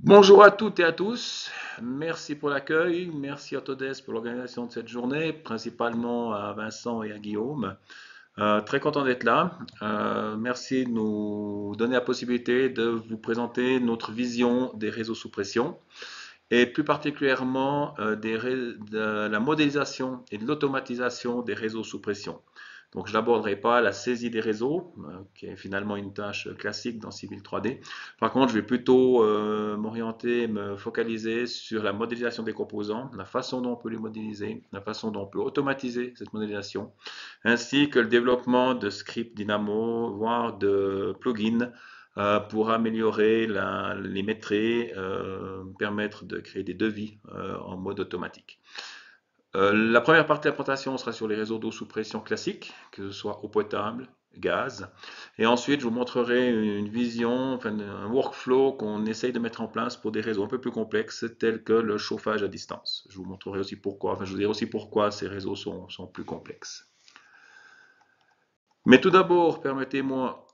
Bonjour à toutes et à tous. Merci pour l'accueil. Merci à Autodesk pour l'organisation de cette journée, principalement à Vincent et à Guillaume. Très content d'être là. Merci de nous donner la possibilité de vous présenter notre vision des réseaux sous pression et plus particulièrement de la modélisation et de l'automatisation des réseaux sous pression. Donc, je n'aborderai pas la saisie des réseaux, qui est finalement une tâche classique dans Civil 3D. Par contre, je vais plutôt m'orienter, me focaliser sur la modélisation des composants, la façon dont on peut les modéliser, la façon dont on peut automatiser cette modélisation, ainsi que le développement de scripts Dynamo, voire de plugins pour améliorer les métriques, permettre de créer des devis en mode automatique. La première partie de la présentation sera sur les réseaux d'eau sous pression classiques, que ce soit eau potable, gaz. Et ensuite, je vous montrerai une vision, enfin, un workflow qu'on essaye de mettre en place pour des réseaux un peu plus complexes, tels que le chauffage à distance. Je vous montrerai aussi pourquoi, enfin, je vous dirai aussi pourquoi ces réseaux sont plus complexes. Mais tout d'abord, permettez-moi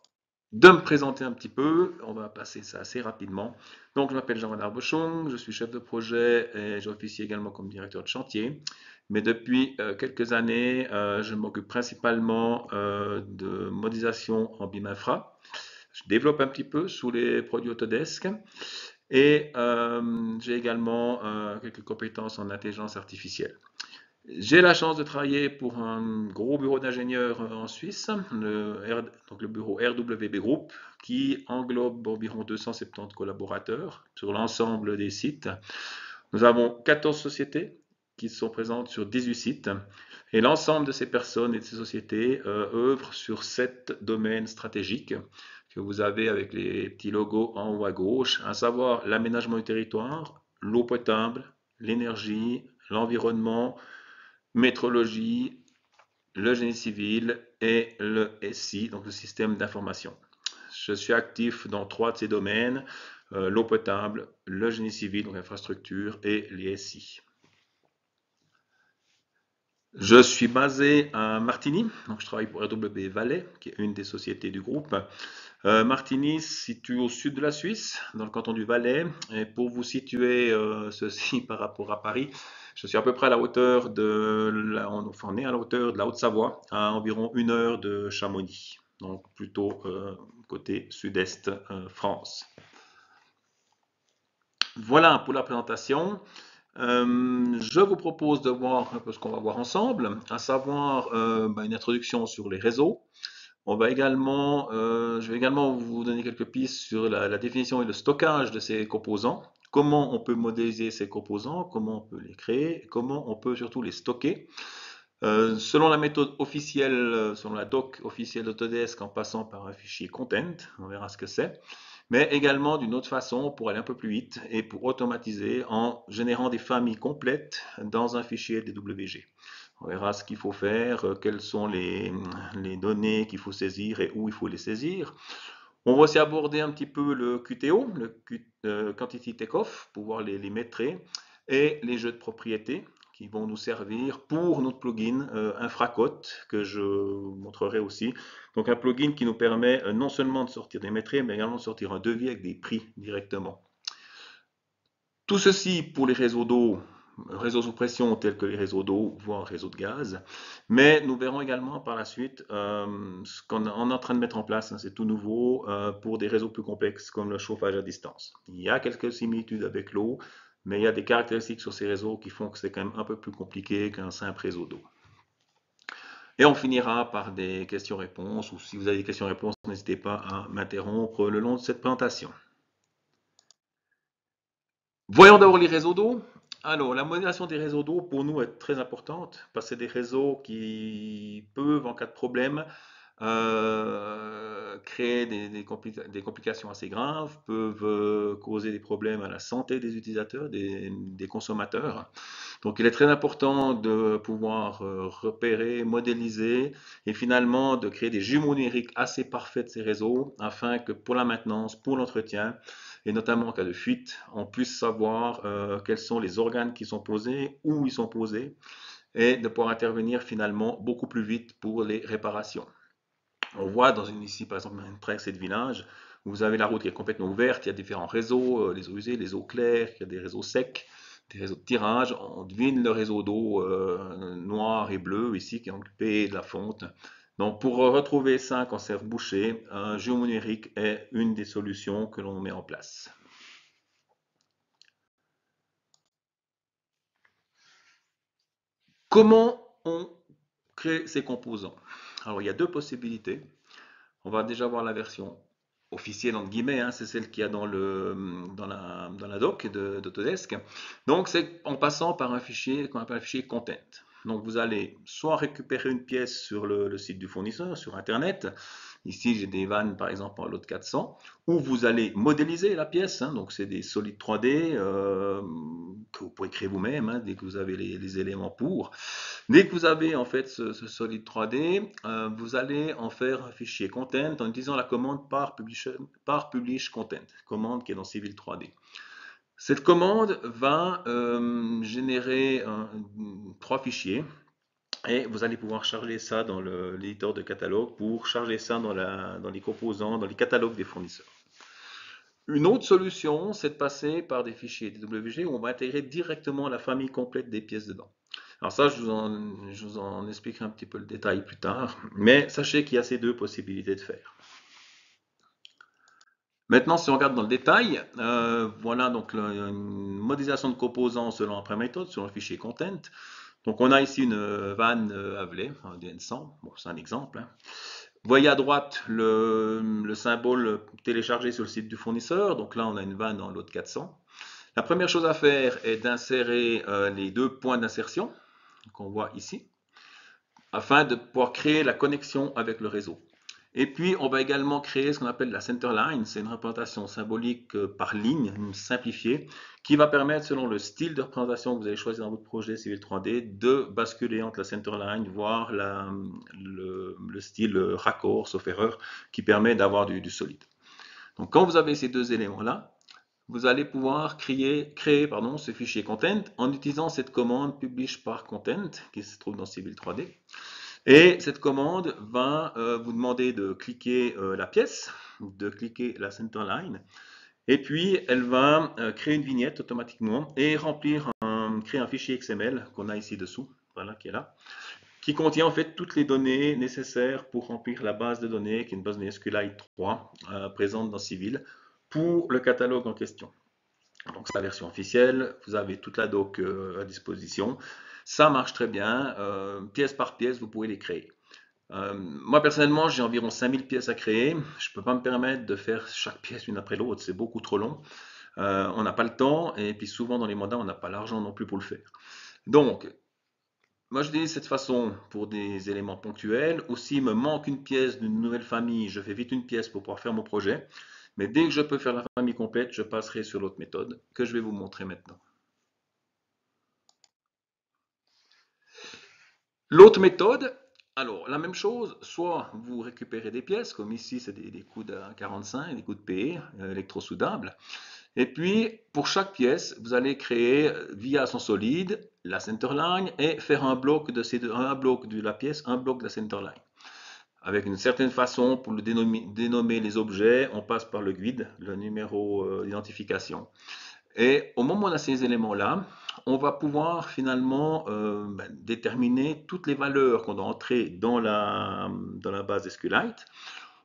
de me présenter un petit peu. On va passer ça assez rapidement. Donc, je m'appelle Jean-Renard Bochung, je suis chef de projet et j'officie également comme directeur de chantier. Mais depuis quelques années, je m'occupe principalement de modélisation en BIM Infra. Je développe un petit peu sous les produits Autodesk et j'ai également quelques compétences en intelligence artificielle. J'ai la chance de travailler pour un gros bureau d'ingénieurs en Suisse, donc le bureau RWB Group, qui englobe environ 270 collaborateurs sur l'ensemble des sites. Nous avons 14 sociétés qui sont présentes sur 18 sites et l'ensemble de ces personnes et de ces sociétés œuvrent sur 7 domaines stratégiques que vous avez avec les petits logos en haut à gauche, à savoir l'aménagement du territoire, l'eau potable, l'énergie, l'environnement, métrologie, le génie civil et le SI, donc le système d'information. Je suis actif dans 3 de ces domaines, l'eau potable, le génie civil, donc l'infrastructure, et les SI. Je suis basé à Martigny, donc je travaille pour RW Valais, qui est une des sociétés du groupe. Martigny se situe au sud de la Suisse, dans le canton du Valais. Et pour vous situer ceci par rapport à Paris, je suis à peu près à la hauteur enfin, on est à la hauteur de la Haute-Savoie, à environ 1 heure de Chamonix, donc plutôt côté sud-est France. Voilà pour la présentation. Je vous propose de voir un peu ce qu'on va voir ensemble, à savoir une introduction sur les réseaux. Je vais également vous donner quelques pistes sur la définition et le stockage de ces composants, comment on peut modéliser ces composants, comment on peut les créer, et comment on peut surtout les stocker. Selon la méthode officielle, selon la doc officielle d'Autodesk, en passant par un fichier content, on verra ce que c'est, mais également d'une autre façon pour aller un peu plus vite et pour automatiser en générant des familles complètes dans un fichier DWG. On verra ce qu'il faut faire, quelles sont les données qu'il faut saisir et où il faut les saisir. On va aussi aborder un petit peu le QTO, le Quantity Takeoff, pour voir les métriques, et les jeux de propriété qui vont nous servir pour notre plugin Infracote, que je vous montrerai aussi. Donc un plugin qui nous permet non seulement de sortir des métriques, mais également de sortir un devis avec des prix directement. Tout ceci pour les réseaux d'eau, réseaux sous pression tels que les réseaux d'eau, voire réseaux de gaz. Mais nous verrons également par la suite ce qu'on est en train de mettre en place, hein, c'est tout nouveau, pour des réseaux plus complexes comme le chauffage à distance. Il y a quelques similitudes avec l'eau, mais il y a des caractéristiques sur ces réseaux qui font que c'est quand même un peu plus compliqué qu'un simple réseau d'eau. Et on finira par des questions-réponses, ou si vous avez des questions-réponses, n'hésitez pas à m'interrompre le long de cette présentation. Voyons d'abord les réseaux d'eau. Alors, la modélisation des réseaux d'eau, pour nous, est très importante, parce que c'est des réseaux qui peuvent, en cas de problème, créer des complications assez graves, peuvent causer des problèmes à la santé des utilisateurs, des consommateurs. Donc, il est très important de pouvoir repérer, modéliser et finalement de créer des jumeaux numériques assez parfaits de ces réseaux afin que pour la maintenance, pour l'entretien et notamment en cas de fuite, on puisse savoir quels sont les organes qui sont posés, où ils sont posés et de pouvoir intervenir finalement beaucoup plus vite pour les réparations. On voit ici par exemple une presse de village, Vous avez la route qui est complètement ouverte, il y a différents réseaux, les eaux usées, les eaux claires, il y a des réseaux secs, des réseaux de tirage. On devine le réseau d'eau noir et bleu ici qui est occupé de la fonte. Donc pour retrouver ça en conserve bouchée, un géomnumérique est une des solutions que l'on met en place. Comment on crée ces composants? Alors il y a deux possibilités. On va déjà voir la version officielle, entre guillemets, hein, c'est celle qu'il y a dans la doc d'Autodesk. Donc, c'est en passant par un fichier qu'on appelle un fichier content. Donc, vous allez soit récupérer une pièce sur le site du fournisseur, sur Internet. Ici, j'ai des vannes, par exemple, en lot 400, où vous allez modéliser la pièce. Hein, donc, c'est des solides 3D que vous pouvez créer vous-même hein, dès que vous avez les éléments pour. Dès que vous avez en fait ce solide 3D, vous allez en faire un fichier content en utilisant la commande par publish content, commande qui est dans Civil 3D. Cette commande va générer trois fichiers et vous allez pouvoir charger ça dans l'éditeur de catalogue pour charger ça dans les composants, dans les catalogues des fournisseurs. Une autre solution, c'est de passer par des fichiers DWG où on va intégrer directement la famille complète des pièces dedans. Alors ça, je vous en expliquerai un petit peu le détail plus tard, mais sachez qu'il y a ces deux possibilités de faire. Maintenant, si on regarde dans le détail, voilà donc une modélisation de composants selon après méthode, selon le fichier content. Donc on a ici une vanne Havelay, un DN100, bon, c'est un exemple. Hein. Vous voyez à droite le symbole téléchargé sur le site du fournisseur. Donc là, on a une vanne en lot 400. La première chose à faire est d'insérer les deux points d'insertion qu'on voit ici, afin de pouvoir créer la connexion avec le réseau. Et puis, on va également créer ce qu'on appelle la center line. C'est une représentation symbolique par ligne, simplifiée, qui va permettre, selon le style de représentation que vous avez choisi dans votre projet Civil 3D, de basculer entre la center line, voire le style raccord, sauf erreur, qui permet d'avoir du solide. Donc, quand vous avez ces deux éléments-là, vous allez pouvoir créer ce fichier content en utilisant cette commande publish par content qui se trouve dans Civil 3D. Et cette commande va vous demander de cliquer la pièce, de cliquer la center line, et puis elle va créer une vignette automatiquement et créer un fichier XML qu'on a ici dessous, voilà, qui est là, qui contient en fait toutes les données nécessaires pour remplir la base de données, qui est une base de données SQLite 3 présente dans Civil pour le catalogue en question. Donc c'est la version officielle, vous avez toute la doc à disposition. Ça marche très bien, pièce par pièce, vous pouvez les créer. Moi personnellement, j'ai environ 5000 pièces à créer. Je ne peux pas me permettre de faire chaque pièce une après l'autre, c'est beaucoup trop long. On n'a pas le temps et puis souvent dans les mandats, on n'a pas l'argent non plus pour le faire. Donc, moi je dis cette façon pour des éléments ponctuels. Ou s'il me manque une pièce d'une nouvelle famille, je fais vite une pièce pour pouvoir faire mon projet. Mais dès que je peux faire la famille complète, je passerai sur l'autre méthode que je vais vous montrer maintenant. L'autre méthode, alors la même chose, soit vous récupérez des pièces, comme ici c'est des coudes à 45, des coudes PE, électrosoudables, et puis pour chaque pièce, vous allez créer via son solide la centerline et faire un bloc de la pièce, un bloc de la centerline. Avec une certaine façon, pour dénommer les objets, on passe par le GUID, le numéro d'identification. Et au moment où on a ces éléments-là, on va pouvoir finalement déterminer toutes les valeurs qu'on doit entrer dans la base SQLite.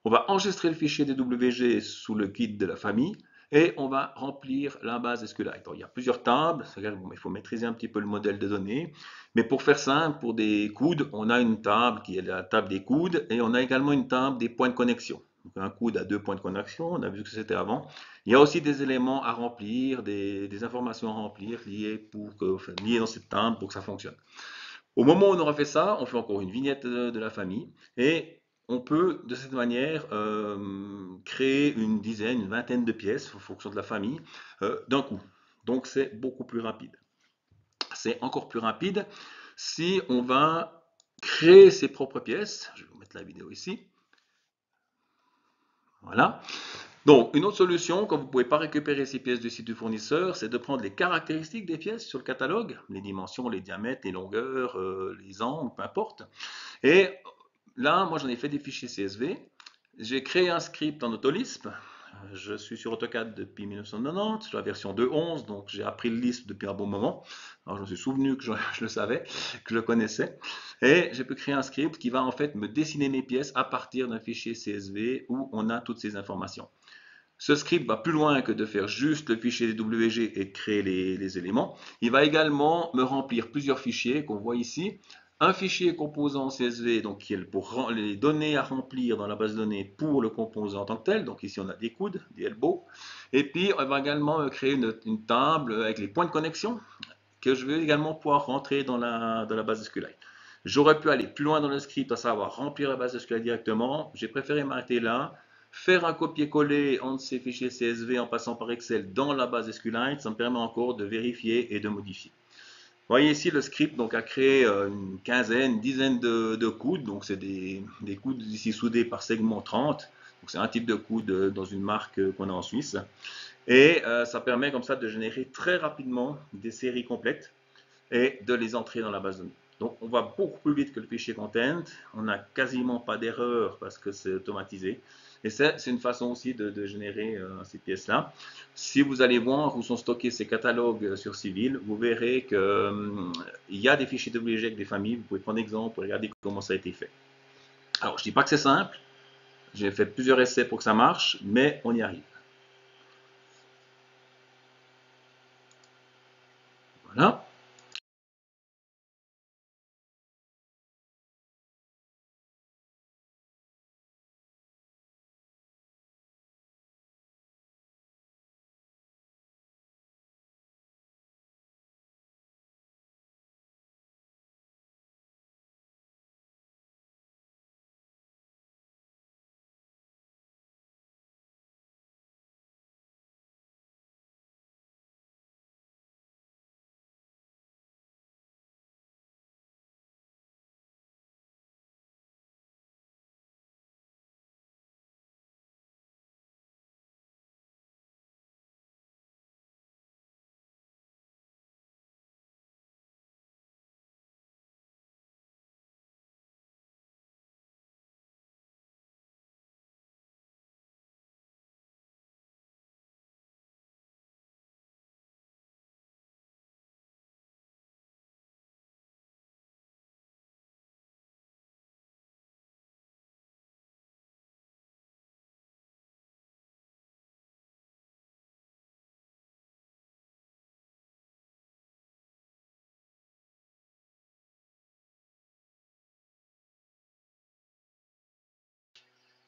On va enregistrer le fichier DWG sous le guide de la famille et on va remplir la base SQLite. Alors, il y a plusieurs tables, c'est-à-dire il faut maîtriser un petit peu le modèle de données. Mais pour faire simple, pour des coudes, on a une table qui est la table des coudes et on a également une table des points de connexion. Donc, un coude a 2 points de connexion, on a vu ce que c'était avant. Il y a aussi des éléments à remplir, des informations à remplir liées dans cette table pour que ça fonctionne. Au moment où on aura fait ça, on fait encore une vignette de la famille et on peut de cette manière créer une dizaine, une vingtaine de pièces en fonction de la famille d'un coup. Donc c'est beaucoup plus rapide. C'est encore plus rapide si on va créer ses propres pièces. Je vais vous mettre la vidéo ici. Voilà. Donc, une autre solution, quand vous ne pouvez pas récupérer ces pièces du site du fournisseur, c'est de prendre les caractéristiques des pièces sur le catalogue, les dimensions, les diamètres, les longueurs, les angles, peu importe. Et là, moi, j'en ai fait des fichiers CSV. J'ai créé un script en Autolisp. Je suis sur AutoCAD depuis 1990, sur la version 2.11, donc j'ai appris le Lisp depuis un bon moment. Alors je me suis souvenu que je le savais, que je le connaissais. Et j'ai pu créer un script qui va en fait me dessiner mes pièces à partir d'un fichier CSV où on a toutes ces informations. Ce script va plus loin que de faire juste le fichier DWG et de créer les éléments. Il va également me remplir plusieurs fichiers qu'on voit ici. Un fichier composant CSV, donc qui est pour les données à remplir dans la base de données pour le composant en tant que tel. Donc ici on a des coudes, des elbows. Et puis on va également créer une table avec les points de connexion que je vais également pouvoir rentrer dans la base SQLite. J'aurais pu aller plus loin dans le script, à savoir remplir la base SQLite directement. J'ai préféré m'arrêter là. Faire un copier-coller entre ces fichiers CSV en passant par Excel dans la base SQLite, ça me permet encore de vérifier et de modifier. Vous voyez ici le script donc, a créé une quinzaine, une dizaine de coudes. Donc c'est des coudes ici soudés par segment 30. C'est un type de coude dans une marque qu'on a en Suisse. Et ça permet comme ça de générer très rapidement des séries complètes et de les entrer dans la base de données. Donc on va beaucoup plus vite que le fichier content, on n'a quasiment pas d'erreur parce que c'est automatisé. Et c'est une façon aussi de générer ces pièces-là. Si vous allez voir où sont stockés ces catalogues sur Civil, vous verrez qu'il y a des fichiers WG avec des familles. Vous pouvez prendre exemple pour regarder comment ça a été fait. Alors je ne dis pas que c'est simple, j'ai fait plusieurs essais pour que ça marche, mais on y arrive. Voilà.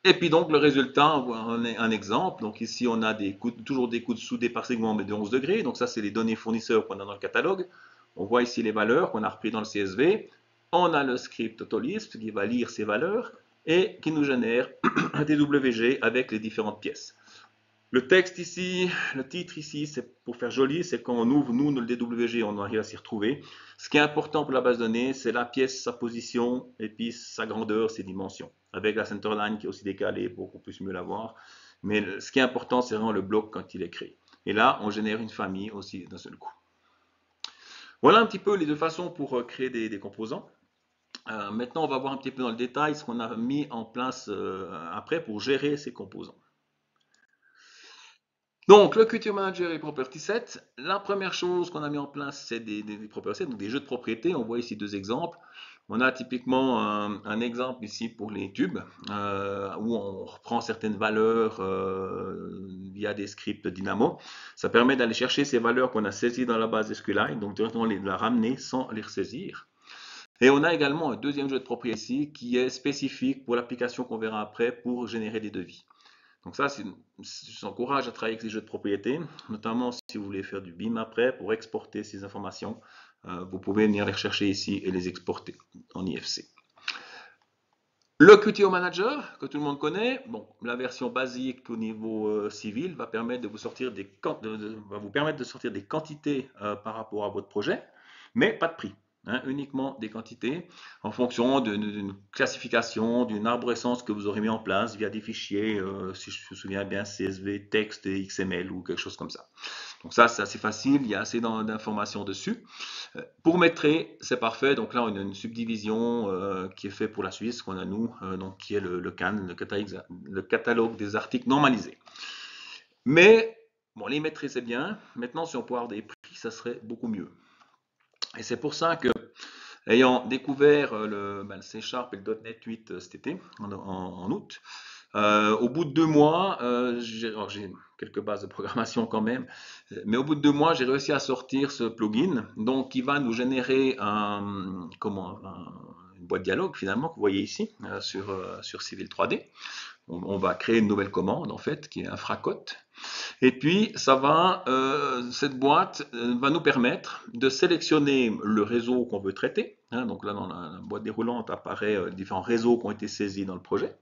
Et puis donc le résultat, on voit un exemple. Donc ici on a toujours des coudes soudés par segment mais de 11 degrés. Donc ça c'est les données fournisseurs qu'on a dans le catalogue. On voit ici les valeurs qu'on a reprises dans le CSV. On a le script AutoLisp qui va lire ces valeurs et qui nous génère un DWG avec les différentes pièces. Le texte ici, le titre ici, c'est pour faire joli, c'est quand on ouvre nous le DWG, on arrive à s'y retrouver. Ce qui est important pour la base de données, c'est la pièce, sa position, et puis sa grandeur, ses dimensions. Avec la centerline qui est aussi décalée pour qu'on puisse mieux la voir. Mais ce qui est important, c'est vraiment le bloc quand il est créé. Et là, on génère une famille aussi d'un seul coup. Voilà un petit peu les deux façons pour créer des composants. Maintenant, on va voir un petit peu dans le détail ce qu'on a mis en place après pour gérer ces composants. Donc, le Qt Manager et Property Set, la première chose qu'on a mis en place, c'est des property sets, donc des jeux de propriétés. On voit ici deux exemples. On a typiquement un exemple ici pour les tubes, où on reprend certaines valeurs via des scripts Dynamo. Ça permet d'aller chercher ces valeurs qu'on a saisies dans la base SQLite, donc directement les ramener sans les ressaisir. Et on a également un deuxième jeu de propriétés ici qui est spécifique pour l'application qu'on verra après pour générer des devis. Donc ça, je vous encourage à travailler avec les jeux de propriété, notamment si vous voulez faire du BIM après pour exporter ces informations. Vous pouvez venir les rechercher ici et les exporter en IFC. Le QTO Manager, que tout le monde connaît, bon, la version basique au niveau civil va permettre de vous sortir va vous permettre de sortir des quantités par rapport à votre projet, mais pas de prix. Uniquement des quantités en fonction d'une classification, d'une arborescence que vous aurez mis en place via des fichiers, si je me souviens bien, CSV, texte et XML ou quelque chose comme ça. Donc ça, c'est assez facile, il y a assez d'informations dessus. Pour Métré, c'est parfait. Donc là, on a une subdivision qui est faite pour la Suisse, qu'on a nous, donc qui est le CAN, le catalogue des articles normalisés. Mais bon, les maîtriser c'est bien. Maintenant, si on peut avoir des prix, ça serait beaucoup mieux. Et c'est pour ça que, ayant découvert le C Sharp et le .NET 8 cet été, en août, au bout de 2 mois, alors, j'ai quelques bases de programmation quand même, mais au bout de 2 mois, j'ai réussi à sortir ce plugin, donc qui va nous générer une boîte dialogue finalement que vous voyez ici sur Civil 3D. On va créer une nouvelle commande en fait qui est infracote. Et puis cette boîte va nous permettre de sélectionner le réseau qu'on veut traiter. Hein. Donc là dans la boîte déroulante apparaît différents réseaux qui ont été saisis dans le projet.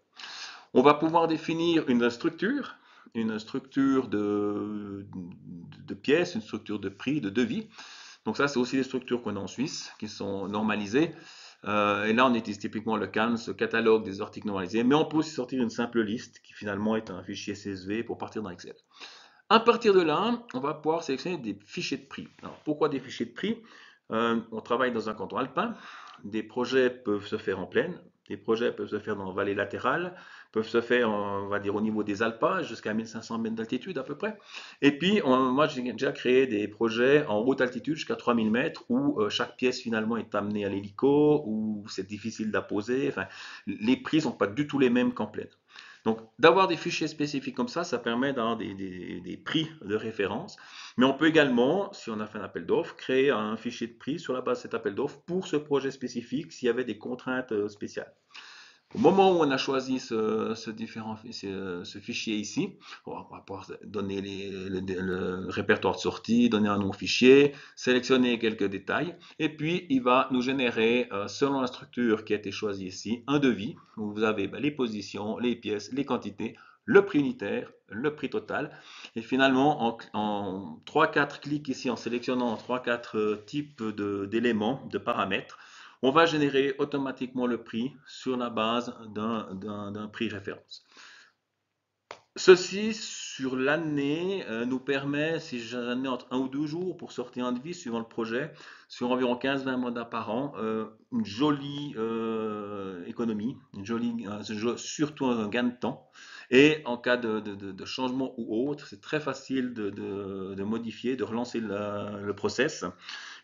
On va pouvoir définir une structure de pièces, une structure de prix, de devis. Donc ça, c'est aussi des structures qu'on a en Suisse, qui sont normalisées. Et là, on utilise typiquement le CAN, ce catalogue des articles normalisés, mais on peut aussi sortir une simple liste, qui finalement est un fichier CSV pour partir dans Excel. À partir de là, on va pouvoir sélectionner des fichiers de prix. Alors, pourquoi des fichiers de prix? On travaille dans un canton alpin. Des projets peuvent se faire en plaine, des projets peuvent se faire dans vallée latérale, peuvent se faire, on va dire, au niveau des alpages, jusqu'à 1500 mètres d'altitude à peu près. Et puis, moi, j'ai déjà créé des projets en haute altitude jusqu'à 3000 mètres où chaque pièce finalement est amenée à l'hélico, où c'est difficile d'apposer. Enfin, les prix ne sont pas du tout les mêmes qu'en plaine. Donc, d'avoir des fichiers spécifiques comme ça permet d'avoir des prix de référence. Mais on peut également, si on a fait un appel d'offres, créer un fichier de prix sur la base de cet appel d'offres pour ce projet spécifique s'il y avait des contraintes spéciales. Au moment où on a choisi ce fichier ici, on va pouvoir donner le répertoire de sortie, donner un nom fichier, sélectionner quelques détails, et puis il va nous générer, selon la structure qui a été choisie ici, un devis où vous avez les positions, les pièces, les quantités, le prix unitaire, le prix total. Et finalement, en 3-4 clics ici, en sélectionnant 3-4 types d'éléments, de paramètres, on va générer automatiquement le prix sur la base d'un prix référence. Ceci, sur l'année, nous permet, si j'en ai entre 1 ou 2 jours pour sortir un devis suivant le projet, sur environ 15-20 mandats par an, une jolie économie, surtout un gain de temps. Et en cas de changement ou autre, c'est très facile de modifier, de relancer le process.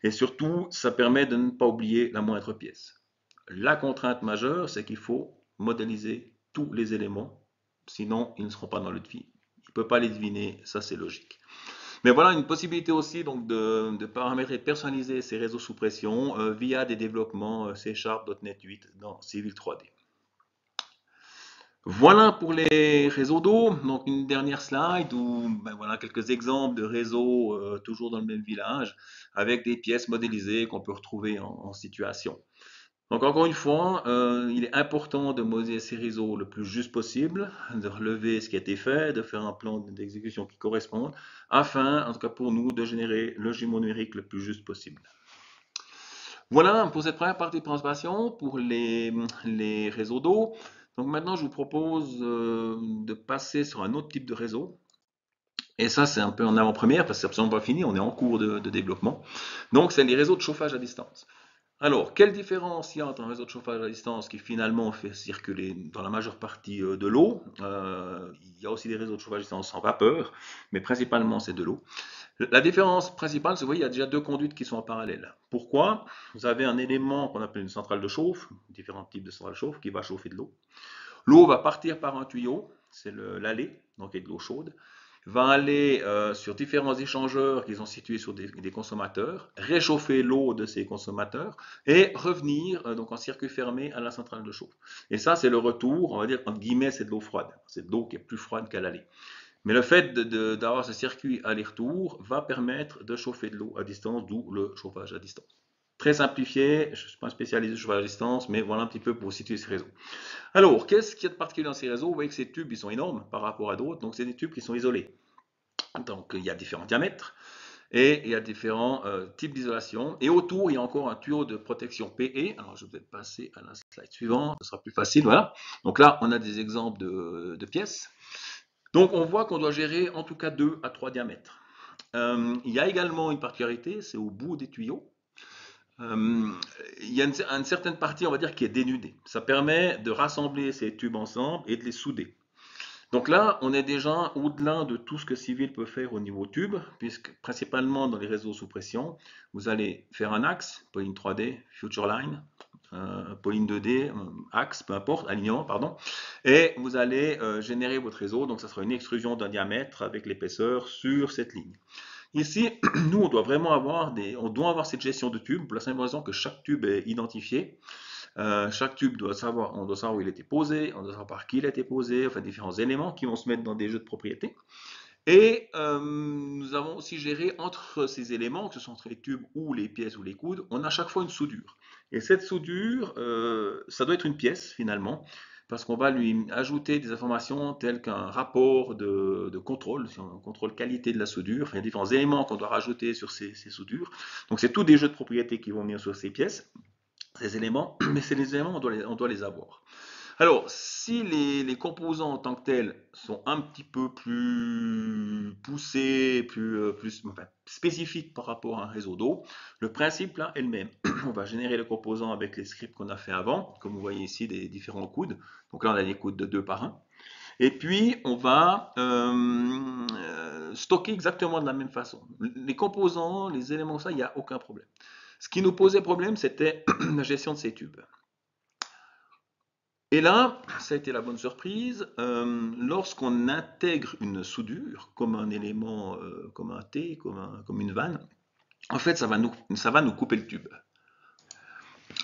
Et surtout, ça permet de ne pas oublier la moindre pièce. La contrainte majeure, c'est qu'il faut modéliser tous les éléments, sinon ils ne seront pas dans le devis. Il ne peut pas les deviner, ça c'est logique. Mais voilà une possibilité aussi donc de paramétrer et de personnaliser ces réseaux sous pression via des développements C Sharp, .NET 8 dans Civil 3D. Voilà pour les réseaux d'eau. Donc une dernière slide où voilà quelques exemples de réseaux toujours dans le même village avec des pièces modélisées qu'on peut retrouver en situation. Donc encore une fois, il est important de modéliser ces réseaux le plus juste possible, de relever ce qui a été fait, de faire un plan d'exécution qui corresponde, afin, en tout cas pour nous, de générer le jumeau numérique le plus juste possible. Voilà pour cette première partie de présentation pour les réseaux d'eau. Donc maintenant, je vous propose de passer sur un autre type de réseau. Et ça, c'est un peu en avant-première parce que c'est absolument pas fini, on est en cours de développement. Donc, c'est les réseaux de chauffage à distance. Alors, quelle différence il y a entre un réseau de chauffage à distance qui finalement fait circuler dans la majeure partie de l'eau? Il y a aussi des réseaux de chauffage à distance sans vapeur, mais principalement c'est de l'eau. La différence principale, c'est que vous voyez, il y a déjà deux conduites qui sont en parallèle. Pourquoi? Vous avez un élément qu'on appelle une centrale de chauffe, différents types de centrales de chauffe, qui va chauffer de l'eau. L'eau va partir par un tuyau, c'est l'allée, donc il y a de l'eau chaude, va aller sur différents échangeurs qui sont situés sur des consommateurs, réchauffer l'eau de ces consommateurs et revenir donc en circuit fermé à la centrale de chauffe. Et ça, c'est le retour, on va dire, entre guillemets, c'est de l'eau froide. C'est de l'eau qui est plus froide qu'à l'allée. Mais le fait d'avoir ce circuit aller-retour va permettre de chauffer de l'eau à distance, d'où le chauffage à distance. Très simplifié, je ne suis pas un spécialiste du chauffage à distance, mais voilà un petit peu pour situer ces réseaux. Alors, qu'est-ce qu'il y a de particulier dans ces réseaux? Vous voyez que ces tubes, ils sont énormes par rapport à d'autres, donc c'est des tubes qui sont isolés. Donc, il y a différents diamètres et il y a différents types d'isolation. Et autour, il y a encore un tuyau de protection PE. Alors, je vais peut-être passer à la slide suivante, ce sera plus facile, voilà. Donc là, on a des exemples de pièces. Donc, on voit qu'on doit gérer en tout cas 2 à 3 diamètres. Il y a également une particularité, c'est au bout des tuyaux. Il y a une certaine partie, on va dire, qui est dénudée. Ça permet de rassembler ces tubes ensemble et de les souder. Donc là, on est déjà au-delà de tout ce que Civil peut faire au niveau tube, puisque principalement dans les réseaux sous pression, vous allez faire un axe, Pauline 3D, Future Line, Pauline 2D, axe, peu importe, alignement, pardon, et vous allez générer votre réseau, donc ça sera une extrusion d'un diamètre avec l'épaisseur sur cette ligne. Ici, nous, on doit avoir cette gestion de tube, pour la simple raison que chaque tube est identifié. Chaque tube on doit savoir où il a été posé, on doit savoir par qui il a été posé, enfin différents éléments qui vont se mettre dans des jeux de propriété. Et nous avons aussi géré entre ces éléments, que ce soit entre les tubes ou les pièces ou les coudes, on a à chaque fois une soudure. Et cette soudure, ça doit être une pièce finalement, parce qu'on va lui ajouter des informations telles qu'un rapport de contrôle, si on contrôle qualité de la soudure, enfin, il y a différents éléments qu'on doit rajouter sur ces soudures. Donc c'est tous des jeux de propriété qui vont venir sur ces pièces, ces éléments, mais ces éléments, on doit les avoir. Alors, si les composants en tant que tels sont un petit peu plus poussés, enfin, spécifiques par rapport à un réseau d'eau, le principe là est le même. On va générer les composants avec les scripts qu'on a fait avant, comme vous voyez ici des différents coudes. Donc là, on a des coudes de 2 par 1. Et puis, on va stocker exactement de la même façon. Les composants, les éléments, ça, il n'y a aucun problème. Ce qui nous posait problème, c'était la gestion de ces tubes. Et là, ça a été la bonne surprise. Lorsqu'on intègre une soudure, comme un élément, comme un T, comme une vanne, en fait, ça va nous couper le tube.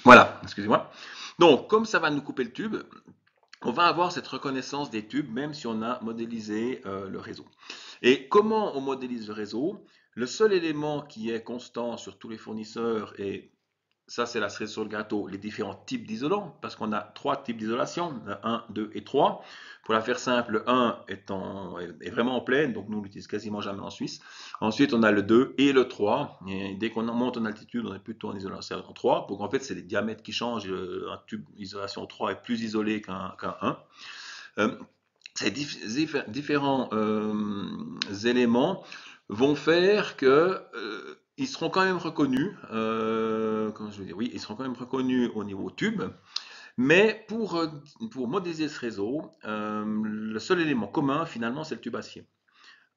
Voilà, excusez-moi. Donc, comme ça va nous couper le tube, on va avoir cette reconnaissance des tubes, même si on a modélisé le réseau. Et comment on modélise le réseau? Le seul élément qui est constant sur tous les fournisseurs, et ça c'est la cerise sur le gâteau, les différents types d'isolants, parce qu'on a 3 types d'isolation, 1, 2 et 3. Pour la faire simple, le 1 est vraiment en pleine, donc nous on l'utilise quasiment jamais en Suisse. Ensuite, on a le 2 et le 3. Et dès qu'on monte en altitude, on est plutôt en isolation 3. Donc en fait, c'est les diamètres qui changent. Un tube isolation 3 est plus isolé qu'un 1. Euh, ces différents éléments vont faire que ils seront quand même reconnus, comment je veux dire, oui, ils seront quand même reconnus au niveau tube, mais pour modéliser ce réseau, le seul élément commun finalement c'est le tube acier.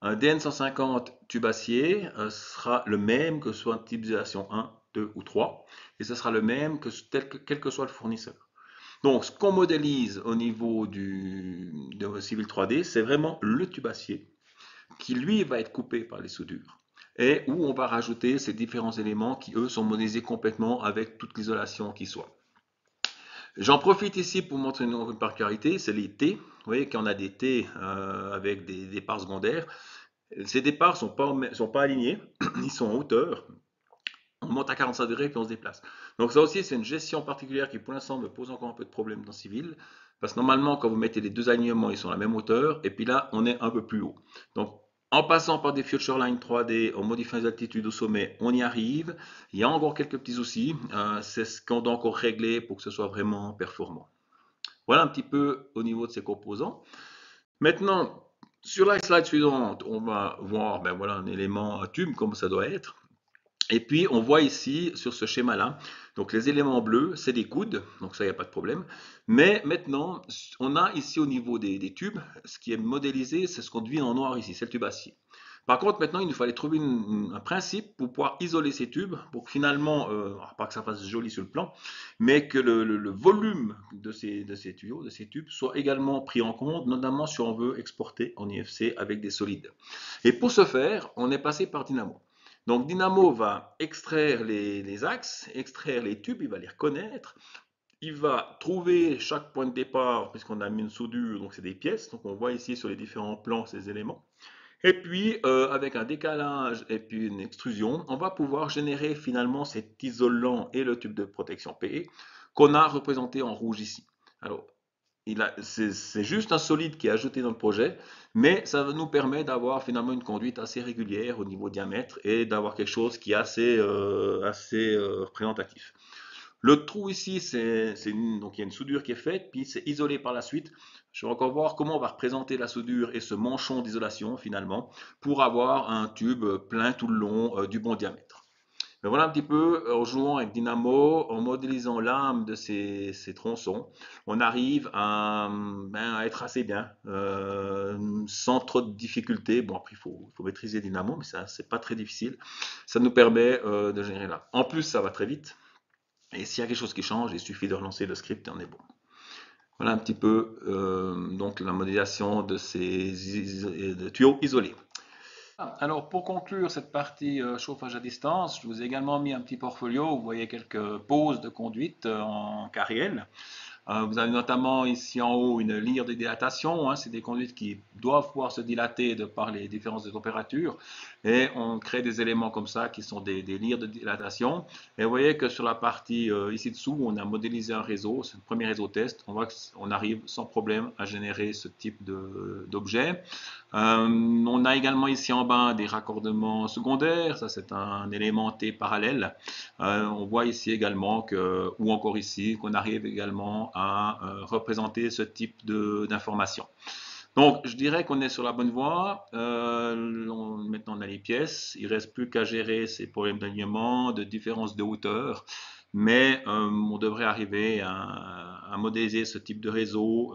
Un DN150 tube acier sera le même que ce soit un type d'isolation 1, 2 ou 3, et ce sera le même quel que soit le fournisseur. Donc, ce qu'on modélise au niveau de Civil 3D, c'est vraiment le tube acier qui, lui, va être coupé par les soudures et où on va rajouter ces différents éléments qui, eux, sont modélisés complètement avec toute l'isolation qui soit. J'en profite ici pour montrer une particularité, c'est les T. Vous voyez qu'on a des T avec des départs secondaires. Ces départs ne sont pas alignés, ils sont en hauteur. On monte à 45 degrés puis on se déplace. Donc ça aussi, c'est une gestion particulière qui pour l'instant me pose encore un peu de problème dans Civil. Parce que normalement, quand vous mettez les deux alignements, ils sont à la même hauteur. Et puis là, on est un peu plus haut. Donc en passant par des Future Line 3D, en modifiant les altitudes au sommet, on y arrive. Il y a encore quelques petits soucis. C'est ce qu'on doit encore régler pour que ce soit vraiment performant. Voilà un petit peu au niveau de ces composants. Maintenant, sur la slide suivante, on va voir ben voilà, un élément, un tube, comme ça doit être. Et puis, on voit ici, sur ce schéma-là, donc les éléments bleus, c'est des coudes, donc ça, il n'y a pas de problème. Mais maintenant, on a ici au niveau des tubes, ce qui est modélisé, c'est ce qu'on devine en noir ici, c'est le tube acier. Par contre, maintenant, il nous fallait trouver un principe pour pouvoir isoler ces tubes, pour que finalement, pas que ça fasse joli sur le plan, mais que le volume de ces tuyaux, de ces tubes, soit également pris en compte, notamment si on veut exporter en IFC avec des solides. Et pour ce faire, on est passé par Dynamo. Donc Dynamo va extraire les axes, extraire les tubes, il va les reconnaître, il va trouver chaque point de départ, puisqu'on a mis une soudure, donc c'est des pièces, donc on voit ici sur les différents plans ces éléments. Et puis avec un décalage et puis une extrusion, on va pouvoir générer finalement cet isolant et le tube de protection PE qu'on a représenté en rouge ici. Alors c'est juste un solide qui est ajouté dans le projet, mais ça nous permet d'avoir finalement une conduite assez régulière au niveau diamètre et d'avoir quelque chose qui est assez représentatif. Le trou ici, donc il y a une soudure qui est faite, puis c'est isolé par la suite. Je vais encore voir comment on va représenter la soudure et ce manchon d'isolation finalement pour avoir un tube plein tout le long du bon diamètre. Mais voilà un petit peu, en jouant avec Dynamo, en modélisant l'âme de ces tronçons, on arrive à être assez bien, sans trop de difficultés. Bon, après, il faut maîtriser Dynamo, mais ça, c'est pas très difficile. Ça nous permet de générer là. En plus, ça va très vite. Et s'il y a quelque chose qui change, il suffit de relancer le script et on est bon. Voilà un petit peu donc la modélisation de de tuyaux isolés. Alors pour conclure cette partie chauffage à distance, je vous ai également mis un petit portfolio. Vous voyez quelques poses de conduite en carrière. Vous avez notamment ici en haut une lyre de dilatation, hein, c'est des conduites qui doivent pouvoir se dilater de par les différences de température. Et on crée des éléments comme ça qui sont des lyres de dilatation. Et vous voyez que sur la partie ici dessous, on a modélisé un réseau, c'est le premier réseau test. On voit qu'on arrive sans problème à générer ce type d'objet. On a également ici en bas des raccordements secondaires, ça c'est un élément T parallèle. On voit ici également que, ou encore ici, qu'on arrive également à représenter ce type d'information. Donc, je dirais qu'on est sur la bonne voie. Maintenant, on a les pièces. Il ne reste plus qu'à gérer ces problèmes d'alignement, de différence de hauteur. Mais on devrait arriver à modéliser ce type de réseau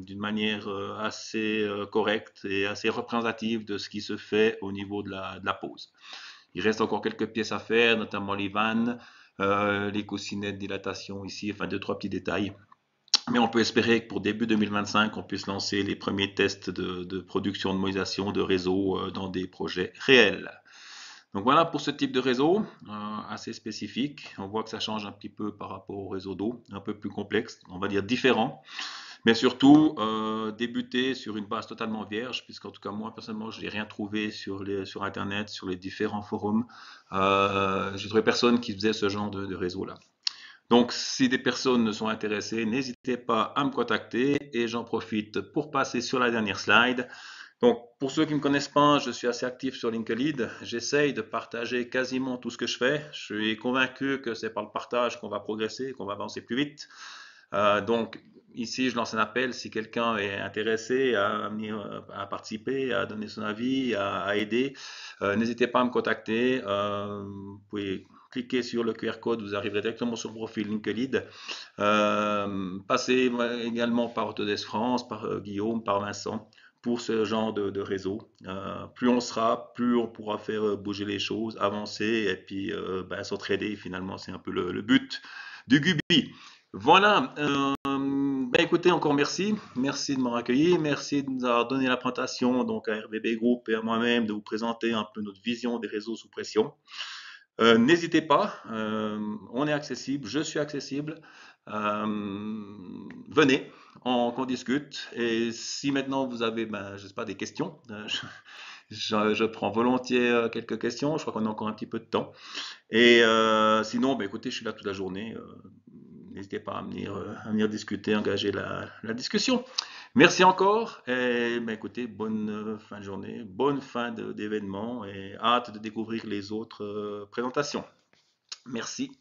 d'une manière assez correcte et assez représentative de ce qui se fait au niveau de la pose. Il reste encore quelques pièces à faire, notamment les vannes, les coussinets de dilatation ici, enfin deux, trois petits détails. Mais on peut espérer que pour début 2025, on puisse lancer les premiers tests de production, de modélisation de réseau dans des projets réels. Donc voilà pour ce type de réseau, assez spécifique. On voit que ça change un petit peu par rapport au réseau d'eau, un peu plus complexe, on va dire différent. Mais surtout, débuter sur une base totalement vierge, puisqu'en tout cas moi personnellement, je n'ai rien trouvé sur Internet, sur les différents forums. J'ai trouvé personne qui faisait ce genre de réseau-là. Donc, si des personnes ne sont intéressées, n'hésitez pas à me contacter et j'en profite pour passer sur la dernière slide. Donc, pour ceux qui ne me connaissent pas, je suis assez actif sur LinkedIn. J'essaye de partager quasiment tout ce que je fais. Je suis convaincu que c'est par le partage qu'on va progresser, qu'on va avancer plus vite. Donc, ici, je lance un appel. Si quelqu'un est intéressé à venir à participer, à donner son avis, à aider, n'hésitez pas à me contacter. Vous pouvez cliquer sur le QR code, vous arriverez directement sur le profil LinkedIn. Passez également par Autodesk France, par Guillaume, par Vincent pour ce genre de réseau. Plus on sera, plus on pourra faire bouger les choses, avancer et puis s'entraider. Finalement, c'est un peu le but du Gubi. Voilà. Écoutez, encore merci. Merci de m'avoir accueilli. Merci de nous avoir donné la présentation donc à RBB Group et à moi-même de vous présenter un peu notre vision des réseaux sous pression. N'hésitez pas, on est accessible, je suis accessible. Venez, qu'on discute. Et si maintenant vous avez, je sais pas, des questions, je prends volontiers quelques questions. Je crois qu'on a encore un petit peu de temps. Et sinon, écoutez, je suis là toute la journée. N'hésitez pas à venir discuter, engager la discussion. Merci encore et écoutez, bonne fin de journée, bonne fin d'événement et hâte de découvrir les autres présentations. Merci.